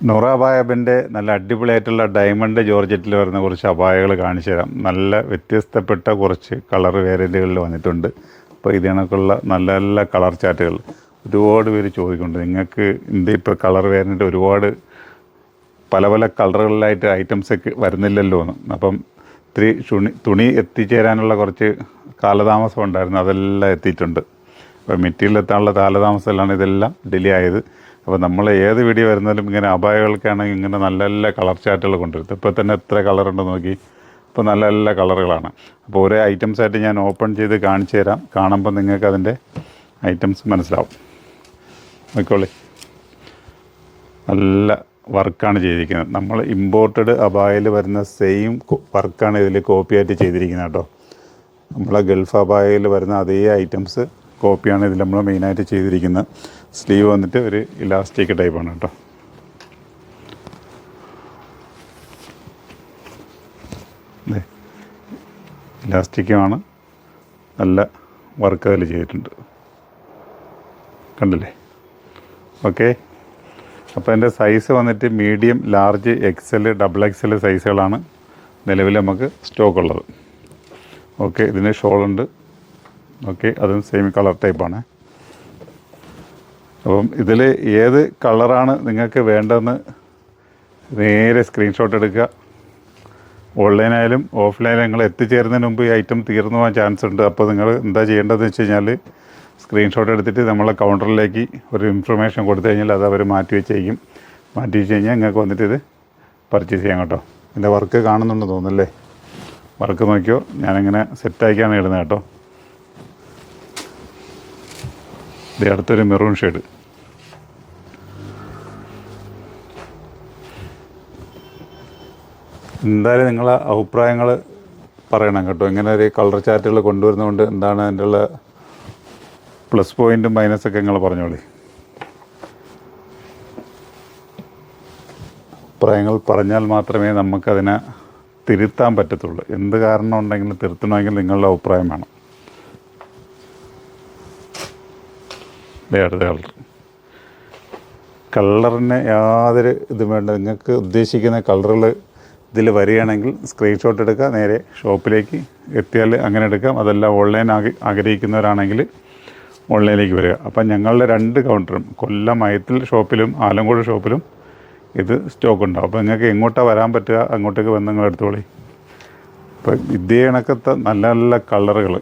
നൂറ അബായബിൻ്റെ നല്ല അടിപൊളിയായിട്ടുള്ള ഡയമണ്ട് ജോർജറ്റിൽ വരുന്ന കുറച്ച് അബായകൾ കാണിച്ചു തരാം. നല്ല വ്യത്യസ്തപ്പെട്ട കുറച്ച് കളർ വേരിയൻറ്റുകളിൽ വന്നിട്ടുണ്ട്. അപ്പോൾ ഇത് കണക്കുള്ള നല്ല നല്ല കളർ ചാർട്ടുകൾ ഒരുപാട് പേര് ചോദിക്കുന്നുണ്ട്. നിങ്ങൾക്ക് ഇന്ത്യ ഇപ്പോൾ കളർ വേരിയൻറ്റ് ഒരുപാട് പല പല കളറുകളിലായിട്ട് ഐറ്റംസൊക്കെ വരുന്നില്ലല്ലോ എന്ന്. അപ്പം ഇത്തിരി തുണി എത്തിച്ചേരാനുള്ള കുറച്ച് കാലതാമസം ഉണ്ടായിരുന്നു, അതെല്ലാം എത്തിയിട്ടുണ്ട്. അപ്പോൾ മെറ്റീരിയൽ എത്താനുള്ള കാലതാമസമെല്ലാം ഇതെല്ലാം ഡിലേ ആയത്. അപ്പോൾ നമ്മൾ ഏത് വീഡിയോ വരുന്നാലും ഇങ്ങനെ അബായകൾക്കാണെങ്കിൽ ഇങ്ങനെ നല്ല നല്ല കളർ ചാർട്ടുകൾ കൊണ്ടുവരും. ഇപ്പോൾ തന്നെ എത്ര കളറുണ്ട് നോക്കി. ഇപ്പോൾ നല്ല നല്ല കളറുകളാണ്. അപ്പോൾ ഓരോ ഐറ്റംസായിട്ട് ഞാൻ ഓപ്പൺ ചെയ്ത് കാണിച്ചു തരാം. കാണുമ്പോൾ നിങ്ങൾക്ക് അതിൻ്റെ ഐറ്റംസ് മനസ്സിലാവും. നോക്കിക്കോളി, നല്ല വർക്കാണ് ചെയ്തിരിക്കുന്നത്. നമ്മൾ ഇമ്പോർട്ടഡ് അബായയിൽ വരുന്ന സെയിം വർക്കാണ് ഇതിൽ കോപ്പിയായിട്ട് ചെയ്തിരിക്കുന്നത് കേട്ടോ. നമ്മളെ ഗൾഫ് അബായയിൽ വരുന്ന അതേ ഐറ്റംസ് കോപ്പിയാണ് ഇതിൽ നമ്മൾ മെയിനായിട്ട് ചെയ്തിരിക്കുന്നത്. സ്ലീവ് വന്നിട്ട് ഒരു ഇലാസ്റ്റിക് ടൈപ്പാണ് കേട്ടോ. ഇലാസ്റ്റിക്കുമാണ്, നല്ല വർക്ക് അതിൽ ചെയ്തിട്ടുണ്ട്, കണ്ടില്ലേ? ഓക്കെ. അപ്പോൾ എൻ്റെ സൈസ് വന്നിട്ട് medium, large, XL, double XL സൈസുകളാണ് നിലവിൽ നമുക്ക് സ്റ്റോക്ക് ഉള്ളത്. ഓക്കെ, ഇതിന് ഷോളുണ്ട്. ഓക്കെ, അതും സെയിം കളർ ടൈപ്പാണ്. അപ്പം ഇതിൽ ഏത് കളറാണ് നിങ്ങൾക്ക് വേണ്ടതെന്ന് നേരെ സ്ക്രീൻഷോട്ട് എടുക്കുക. ഓൺലൈനായാലും ഓഫ്ലൈനായാലും നിങ്ങൾ എത്തിച്ചേരുന്നതിന് മുമ്പ് ഈ ഐറ്റം തീർന്നു പോകാൻ ചാൻസ് ഉണ്ട്. അപ്പോൾ നിങ്ങൾ എന്താ ചെയ്യേണ്ടതെന്ന് വെച്ച് കഴിഞ്ഞാൽ സ്ക്രീൻഷോട്ട് എടുത്തിട്ട് നമ്മളെ കൗണ്ടറിലേക്ക് ഒരു ഇൻഫർമേഷൻ കൊടുത്തു കഴിഞ്ഞാൽ അത് അവർ മാറ്റി വെച്ചേക്കും. മാറ്റി വെച്ച് കഴിഞ്ഞാൽ നിങ്ങൾക്ക് വന്നിട്ട് ഇത് പർച്ചേസ് ചെയ്യാം കേട്ടോ. ഇതിൻ്റെ വർക്ക് കാണുന്നുണ്ടെന്ന് തോന്നുന്നല്ലേ? വർക്ക് നോക്കിയോ, ഞാനിങ്ങനെ സെറ്റാക്കിയാണ് ഇടുന്നത് കേട്ടോ. ഇത് അടുത്തൊരു മെറൂൺ ഷെയ്ഡ്. എന്തായാലും നിങ്ങളെ അഭിപ്രായങ്ങൾ പറയണം കേട്ടോ. ഇങ്ങനെ ഒരു കളർ ചാർട്ടുകൾ കൊണ്ടുവരുന്നതുകൊണ്ട് എന്താണ് അതിൻ്റെ ഉള്ള പ്ലസ് പോയിൻറ്റും മൈനസൊക്കെ നിങ്ങൾ പറഞ്ഞോളി. അഭിപ്രായങ്ങൾ പറഞ്ഞാൽ മാത്രമേ നമുക്കതിനെ തിരുത്താൻ പറ്റത്തുള്ളൂ. എന്ത് കാരണം ഉണ്ടെങ്കിലും തിരുത്തണമെങ്കിൽ നിങ്ങളുടെ അഭിപ്രായം വേണം. അടുത്ത കളറിന് യാതൊരു ഇതും വേണ്ട. നിങ്ങൾക്ക് ഉദ്ദേശിക്കുന്ന കളറുകൾ ഇതിൽ വരികയാണെങ്കിൽ സ്ക്രീൻഷോട്ട് എടുക്കുക, നേരെ ഷോപ്പിലേക്ക് എത്തിയാൽ അങ്ങനെ എടുക്കാം. അതെല്ലാം ഓൺലൈൻ ആഗ്രഹിക്കുന്നവരാണെങ്കിൽ ഓൺലൈനിലേക്ക് വരിക. അപ്പം ഞങ്ങളുടെ 2 കൗണ്ടറും, കൊല്ലം മയത്തിൽ ഷോപ്പിലും ആലങ്കോട് ഷോപ്പിലും ഇത് സ്റ്റോക്ക് ഉണ്ടാവും. അപ്പോൾ നിങ്ങൾക്ക് എങ്ങോട്ടാണ് വരാൻ പറ്റുക അങ്ങോട്ടേക്ക് വന്ന് നിങ്ങൾ എടുത്തോളി. ഇപ്പം ഇതേ കണക്കത്തെ നല്ല നല്ല കളറുകൾ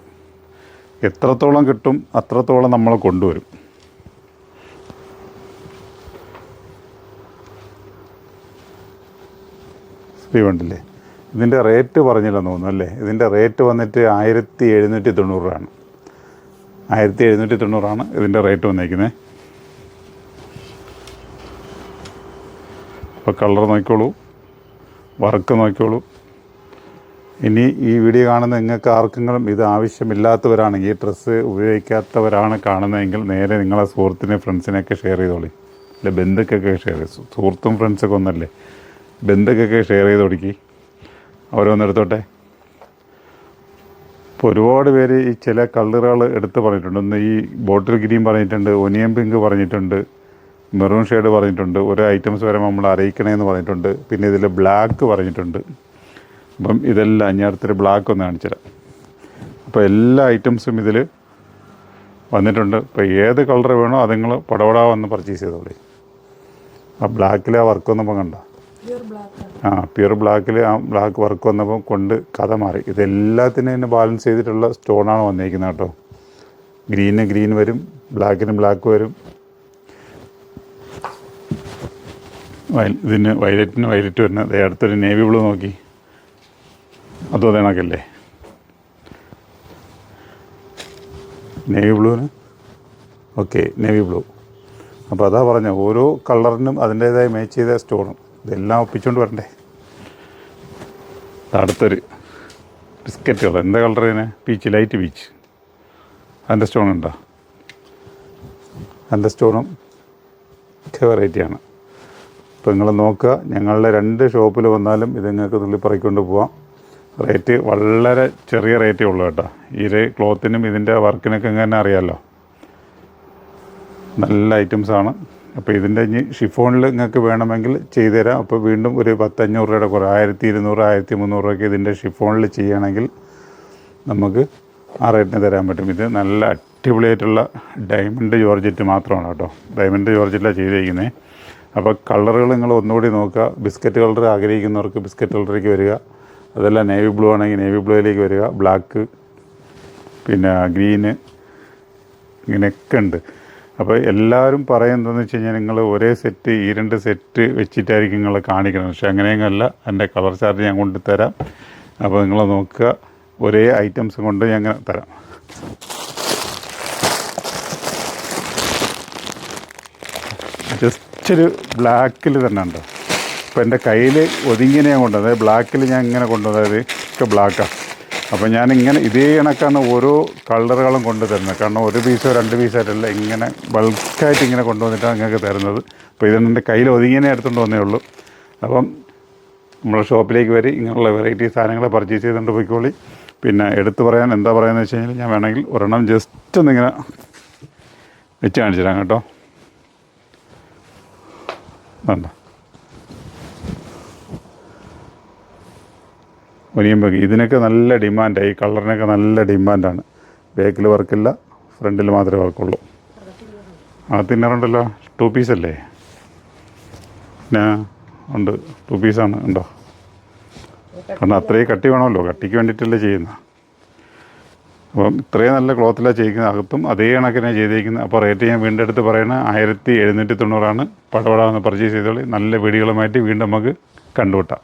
എത്രത്തോളം കിട്ടും അത്രത്തോളം നമ്മൾ കൊണ്ടുവരും. സ്ലീവുണ്ടല്ലേ? ഇതിൻ്റെ റേറ്റ് പറഞ്ഞില്ലെന്ന് തോന്നുന്നു അല്ലേ? ഇതിൻ്റെ റേറ്റ് വന്നിട്ട് 1790 1790 ഇതിൻ്റെ റേറ്റ് വന്നേക്കുന്നത്. അപ്പോൾ കളർ നോക്കിക്കോളൂ, വർക്ക് നോക്കിക്കോളൂ. ഇനി ഈ വീഡിയോ കാണുന്ന നിങ്ങൾക്ക് ആർക്കെങ്കിലും ഇത് ആവശ്യമില്ലാത്തവരാണെങ്കിൽ, ഈ ഡ്രസ്സ് ഉപയോഗിക്കാത്തവരാണ് കാണുന്നതെങ്കിൽ നേരെ നിങ്ങളെ സുഹൃത്തിനെ, ഫ്രണ്ട്സിനെയൊക്കെ ഷെയർ ചെയ്തോളി. അല്ലെ ബന്ധുക്കൊക്കെ ഷെയർ ചെയ്തു. സുഹൃത്തും ഫ്രണ്ട്സൊക്കെ ഒന്നല്ലേ, ബന്ധുക്കൊക്കെ ഷെയർ ചെയ്ത് കൊടുക്കി, അവരൊന്നെടുത്തോട്ടെ. ഇപ്പോൾ ഒരുപാട് പേര് ഈ ചില കളറുകൾ എടുത്ത് പറഞ്ഞിട്ടുണ്ട്. ഒന്ന് ഈ ബോട്ടിൽ ഗ്രീൻ പറഞ്ഞിട്ടുണ്ട്, ഒനിയൻ പിങ്ക് പറഞ്ഞിട്ടുണ്ട്, മെറൂൺ ഷെയ്ഡ് പറഞ്ഞിട്ടുണ്ട്. ഓരോ ഐറ്റംസ് വരുമ്പോൾ നമ്മൾ അറിയിക്കണമെന്ന് പറഞ്ഞിട്ടുണ്ട്. പിന്നെ ഇതിൽ ബ്ലാക്ക് പറഞ്ഞിട്ടുണ്ട്. അപ്പം ഇതെല്ലാം ഞാൻ അടുത്തൊരു ബ്ലാക്ക് ഒന്ന് കാണിച്ചുതരാം. അപ്പോൾ എല്ലാ ഐറ്റംസും ഇതിൽ വന്നിട്ടുണ്ട്. ഇപ്പോൾ ഏത് കളർ വേണോ അത് നിങ്ങൾ പടപടാ വന്ന് പർച്ചേസ് ചെയ്തോളി. ആ ബ്ലാക്കിലെ ആ വർക്ക് വന്നപ്പോൾ കണ്ട, പ്യുർ ബ്ലാക്കിൽ ആ ബ്ലാക്ക് വർക്ക് വന്നപ്പോൾ കൊണ്ട് കഥ മാറി. ഇതെല്ലാത്തിനും തന്നെ ബാലൻസ് ചെയ്തിട്ടുള്ള സ്റ്റോണാണ് വന്നിരിക്കുന്നത് കേട്ടോ. ഗ്രീന് ഗ്രീൻ വരും, ബ്ലാക്കിന് ബ്ലാക്ക് വരും, ഇതിന് വയലറ്റിന് വയലറ്റ് വരുന്നത്. അടുത്തൊരു നേവി ബ്ലൂ നോക്കി, അതും അതേ കണക്കല്ലേ? നേവി ബ്ലൂവിന് ഓക്കെ, നേവി ബ്ലൂ. അപ്പോൾ അതാ പറഞ്ഞ ഓരോ കളറിനും അതിൻ്റേതായ മാച്ച് ചെയ്ത സ്റ്റോണും ഇതെല്ലാം ഒപ്പിച്ചുകൊണ്ട് വരണ്ടേ. അടുത്തൊരു ബിസ്ക്കറ്റ് കളർ, എന്താ കളർ ഇതിന്? Peach, light peach. അതിൻ്റെ സ്റ്റോൺ ഉണ്ടോ? അതിൻ്റെ സ്റ്റോണും ഒക്കെ വെറൈറ്റിയാണ്. അപ്പോൾ നിങ്ങൾ നോക്കുക, ഞങ്ങളുടെ 2 ഷോപ്പിൽ വന്നാലും ഇത് നിങ്ങൾക്ക് തുള്ളിപ്പറക്കൊണ്ട് പോവാം. റേറ്റ് വളരെ ചെറിയ റേറ്റേ ഉള്ളൂ കേട്ടോ. ഈ ക്ലോത്തിനും ഇതിൻ്റെ വർക്കിനൊക്കെ ഇങ്ങനെ അറിയാമല്ലോ. നല്ല ഐറ്റംസാണ്. അപ്പോൾ ഇതിൻ്റെ ഇനി ഷിഫോണിൽ നിങ്ങൾക്ക് വേണമെങ്കിൽ ചെയ്തു തരാം. അപ്പോൾ വീണ്ടും ഒരു 100-500 രൂപയുടെ കുറവ്, 1200 1300 രൂപയ്ക്ക് ഇതിൻ്റെ ഷിഫോണിൽ ചെയ്യണമെങ്കിൽ നമുക്ക് ആ റേറ്റിന് തരാൻ പറ്റും. ഇത് നല്ല അടിപൊളിയായിട്ടുള്ള ഡയമണ്ട് ജോർജറ്റ് മാത്രമാണ് കേട്ടോ, ഡയമണ്ട് ജോർജറ്റിലാണ് ചെയ്തിരിക്കുന്നത്. അപ്പോൾ കളറുകൾ നിങ്ങൾ ഒന്നുകൂടി നോക്കുക. ബിസ്ക്കറ്റ് കളർ ആഗ്രഹിക്കുന്നവർക്ക് ബിസ്ക്കറ്റ് കളറിലേക്ക് വരിക, അതല്ല നേവി ബ്ലൂ ആണെങ്കിൽ നേവി ബ്ലൂയിലേക്ക് വരിക, ബ്ലാക്ക്, പിന്നെ ഗ്രീന്, ഇങ്ങനെയൊക്കെ ഉണ്ട്. അപ്പോൾ എല്ലാവരും പറയുന്നതെന്ന് വെച്ച് കഴിഞ്ഞാൽ നിങ്ങൾ ഒരേ സെറ്റ് ഈ 2 സെറ്റ് വെച്ചിട്ടായിരിക്കും നിങ്ങൾ കാണിക്കണം. പക്ഷേ അങ്ങനെയൊന്നുമല്ല, എൻ്റെ കളർ ചാർട്ട് ഞാൻ കൊണ്ടുതരാം. അപ്പോൾ നിങ്ങൾ നോക്കുക, ഒരേ ഐറ്റംസ് കൊണ്ട് ഞാൻ തരാം. ജസ്റ്റ് ഒരു ബ്ലാക്കിൽ തന്നെ ഉണ്ടോ. അപ്പോൾ എൻ്റെ കയ്യിൽ ഒതുങ്ങിനെ ഞാൻ കൊണ്ടുവന്നത്, അതായത് ബ്ലാക്കിൽ ഞാൻ ഇങ്ങനെ കൊണ്ടുവന്നത് ഒക്കെ ബ്ലാക്കാണ്. അപ്പോൾ ഞാനിങ്ങനെ ഇതേ കണക്കാണ് ഓരോ കളറുകളും കൊണ്ട് തരുന്നത്. കാരണം 1 പീസോ 2 പീസായിട്ടല്ല, ഇങ്ങനെ ബൾക്കായിട്ട് ഇങ്ങനെ കൊണ്ടുവന്നിട്ടാണ് നിങ്ങൾക്ക് തരുന്നത്. അപ്പോൾ ഇതെന്നെ എൻ്റെ കയ്യിൽ ഒതുങ്ങിനെ എടുത്തുകൊണ്ട് വന്നേ ഉള്ളൂ. അപ്പം നമ്മുടെ ഷോപ്പിലേക്ക് വരി, ഇങ്ങനെയുള്ള വെറൈറ്റി സാധനങ്ങൾ പർച്ചേസ് ചെയ്തുകൊണ്ട് പോയിക്കോളി. പിന്നെ എടുത്തു പറയാൻ എന്താ പറയുന്നത് വെച്ച് കഴിഞ്ഞാൽ, ഞാൻ വേണമെങ്കിൽ ഒരെണ്ണം ജസ്റ്റ് ഒന്നിങ്ങനെ വെച്ച് കാണിച്ചു തരാം കേട്ടോ. വേണ്ട ഒനിയൻ ബാഗ്, ഇതിനൊക്കെ നല്ല ഡിമാൻഡാണ്. ഈ കളറിനൊക്കെ നല്ല ഡിമാൻഡാണ്. ബാക്കിൽ വർക്കില്ല, ഫ്രണ്ടിൽ മാത്രമേ വർക്കുള്ളൂ. തിന്നറുണ്ടല്ലോ, 2 പീസല്ലേ? പിന്നെ ഉണ്ട്, 2 പീസാണ്. ഉണ്ടോ? കാരണം അത്രയും കട്ടി വേണമല്ലോ, കട്ടിക്ക് വേണ്ടിയിട്ടല്ലേ ചെയ്യുന്നത്. അപ്പം ഇത്രയും നല്ല ക്ലോത്തിലാണ് ചെയ്യിക്കുന്നത്, അകത്തും അതേ കണക്കിനാണ് ചെയ്തിരിക്കുന്നത്. അപ്പോൾ റേറ്റ് ഞാൻ വീണ്ടും എടുത്ത് പറയുന്നത് 1790 പടപടാന്ന് പർച്ചേസ് ചെയ്തോളി. നല്ല വീഡിയോകളുമായിട്ട് വീണ്ടും നമുക്ക് കണ്ടുമുട്ടാം.